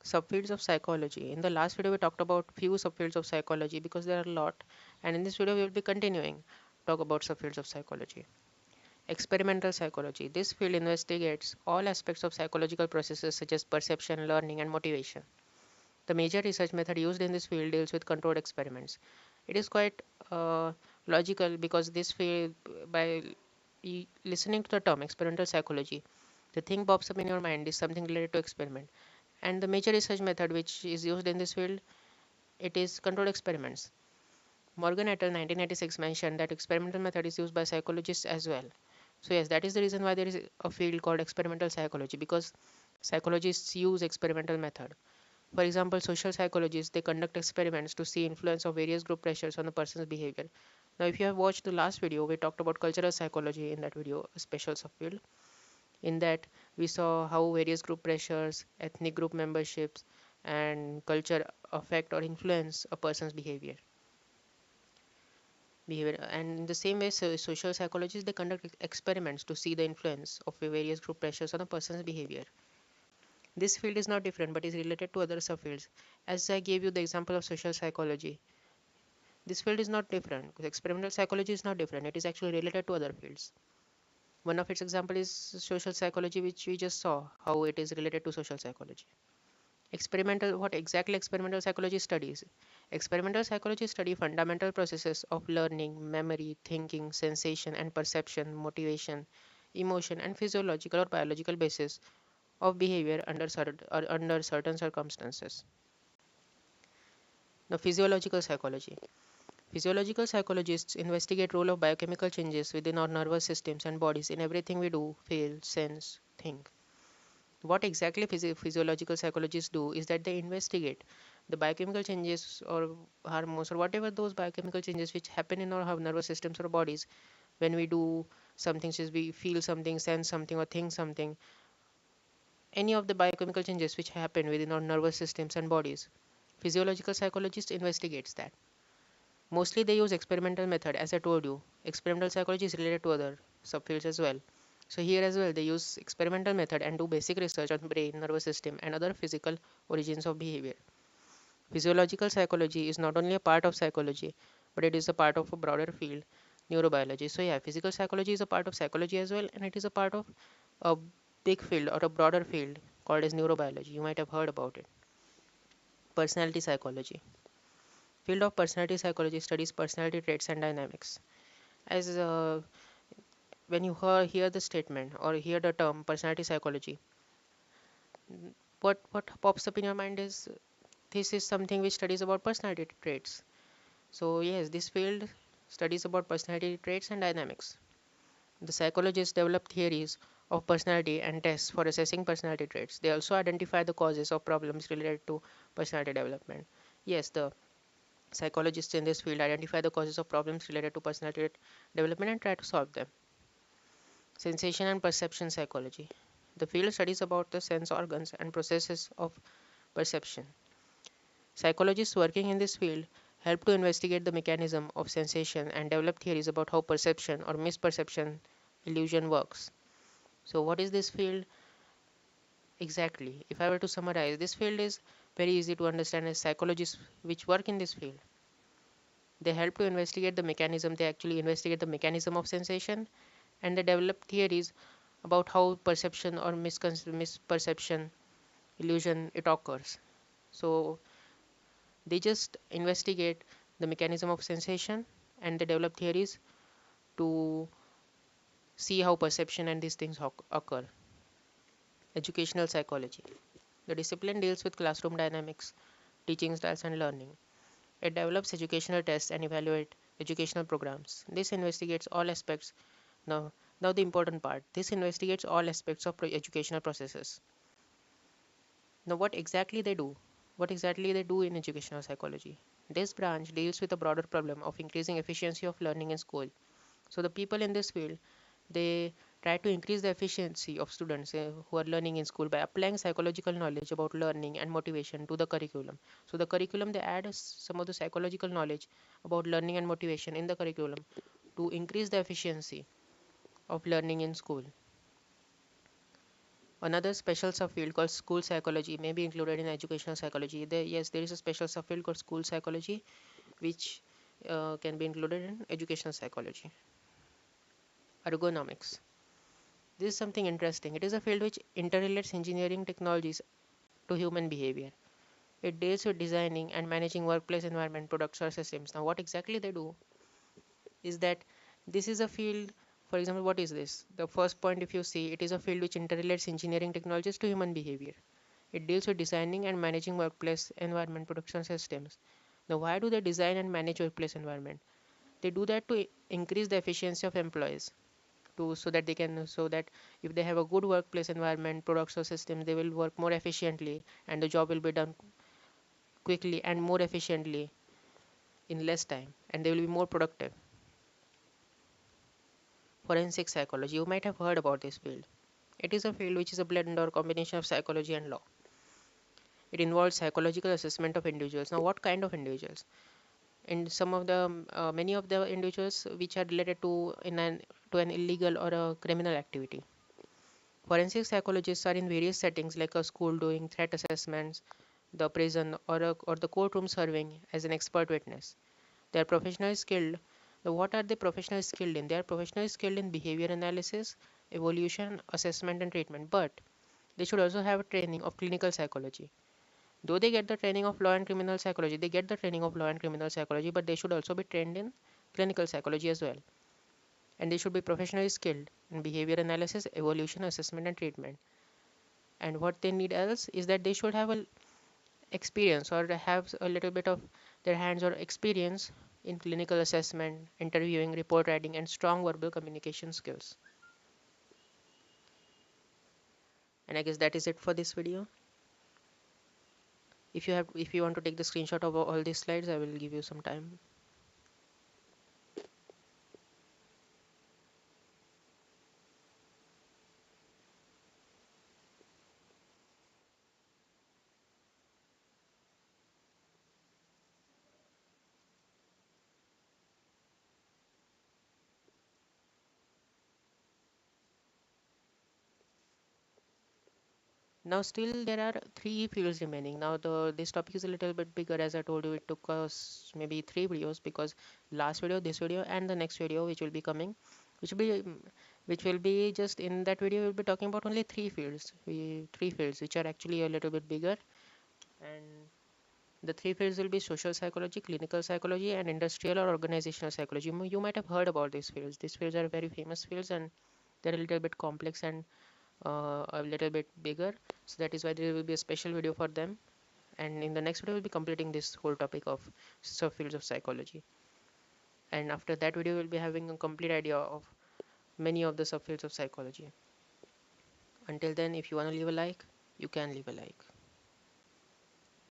Subfields of psychology. In the last video, we talked about few subfields of psychology because there are a lot, and in this video, we will be continuing talk about subfields of psychology. Experimental psychology. This field investigates all aspects of psychological processes such as perception, learning, and motivation. The major research method used in this field deals with controlled experiments. It is quite logical because this field, by listening to the term experimental psychology, the thing pops up in your mind is something related to experiment. And the major research method which is used in this field, it is controlled experiments. Morgan et al. 1996 mentioned that experimental method is used by psychologists as well. So yes, that is the reason why there is a field called experimental psychology, because psychologists use experimental method. For example, social psychologists, they conduct experiments to see influence of various group pressures on a person's behavior. Now, if you have watched the last video, we talked about cultural psychology in that video, a special subfield. In that, we saw how various group pressures, ethnic group memberships, and culture affect or influence a person's behavior. And in the same way, social psychologists, they conduct experiments to see the influence of various group pressures on a person's behavior. This field is not different but is related to other subfields. As I gave you the example of social psychology, this field is not different. Experimental psychology is not different. It is actually related to other fields. One of its example is social psychology, which we just saw how it is related to social psychology. What exactly experimental psychology studies? Experimental psychology study fundamental processes of learning, memory, thinking, sensation and perception, motivation, emotion and physiological or biological basis of behavior under certain circumstances. Now, physiological psychology. Physiological psychologists investigate role of biochemical changes within our nervous systems and bodies in everything we do, feel, sense, think. What exactly physiological psychologists do is that they investigate the biochemical changes or hormones or whatever those biochemical changes which happen in our nervous systems or bodies when we do something, since we feel something, sense something, or think something. Any of the biochemical changes which happen within our nervous systems and bodies, physiological psychologists investigates that. Mostly they use experimental method. As I told you, experimental psychology is related to other subfields as well. So here as well they use experimental method and do basic research on brain, nervous system and other physical origins of behavior. Physiological psychology is not only a part of psychology, but it is a part of a broader field, neurobiology. So yeah, physical psychology is a part of psychology as well, and it is a part of a big field or a broader field called as neurobiology. You might have heard about it. Personality psychology. Field of personality psychology studies personality traits and dynamics. As when you hear the statement or hear the term personality psychology, what pops up in your mind is this is something which studies about personality traits. So yes, this field studies about personality traits and dynamics. The psychologists develop theories of personality and tests for assessing personality traits. They also identify the causes of problems related to personality development. Yes, the psychologists in this field identify the causes of problems related to personality development and try to solve them. Sensation and perception psychology. The field studies about the sense organs and processes of perception. Psychologists working in this field help to investigate the mechanism of sensation and develop theories about how perception or misperception illusion works. So what is this field exactly? If I were to summarize, this field is very easy to understand as psychologists which work in this field. They help to investigate the mechanism, they actually investigate the mechanism of sensation, and they develop theories about how perception or misperception illusion it occurs. So they just investigate the mechanism of sensation and they develop theories to see how perception and these things occur. Educational psychology. The discipline deals with classroom dynamics, teaching styles and learning. It develops educational tests and evaluate educational programs. This investigates all aspects. Now, now the important part. This investigates all aspects of educational processes. Now, what exactly they do? What exactly they do in educational psychology? This branch deals with a broader problem of increasing efficiency of learning in school. So the people in this field, they try to increase the efficiency of students who are learning in school by applying psychological knowledge about learning and motivation to the curriculum. So the curriculum, they add some of the psychological knowledge about learning and motivation in the curriculum to increase the efficiency of learning in school. Another special subfield called school psychology may be included in educational psychology. Yes, there is a special subfield called school psychology, which can be included in educational psychology. Ergonomics. This is something interesting. It is a field which interrelates engineering technologies to human behavior. It deals with designing and managing workplace environment, products, or systems. Now, what exactly they do is that this is a field. For example, what is this? The first point, if you see, it is a field which interrelates engineering technologies to human behavior. It deals with designing and managing workplace environment, production systems. Now, why do they design and manage workplace environment? They do that to increase the efficiency of employees, to so that if they have a good workplace environment, products or systems, they will work more efficiently, and the job will be done quickly and more efficiently in less time, and they will be more productive. Forensic psychology. You might have heard about this field. It is a field which is a blend or combination of psychology and law. It involves psychological assessment of individuals. Now, what kind of individuals? In some of the many of the individuals which are related to an illegal or a criminal activity. Forensic psychologists are in various settings like a school doing threat assessments, the prison, or the courtroom serving as an expert witness. They are professionally skilled. Now, what are they professionally skilled in? They are professionally skilled in behavior analysis, evolution, assessment, and treatment. But they should also have a training of clinical psychology. Though they get the training of law and criminal psychology, they get the training of law and criminal psychology, but they should also be trained in clinical psychology as well. And they should be professionally skilled in behavior analysis, evolution, assessment, and treatment. And what they need else is that they should have a experience or have a little bit of their hands or experience in clinical assessment, interviewing, report writing, and strong verbal communication skills. And I guess that is it for this video. If you want to take the screenshot of all these slides, I will give you some time. Now still there are three fields remaining. Now this topic is a little bit bigger. As I told you, it took us maybe three videos, because last video, this video, and the next video which will be coming, which will be which will be just in that video we'll be talking about only three fields which are actually a little bit bigger. And the three fields will be social psychology, clinical psychology, and industrial or organizational psychology. You might have heard about these fields. These fields are very famous fields, and they're a little bit complex and a little bit bigger. So that is why there will be a special video for them. And in the next video, we'll be completing this whole topic of subfields of psychology. And after that video, we'll be having a complete idea of many of the subfields of psychology. Until then, if you want to leave a like, you can leave a like.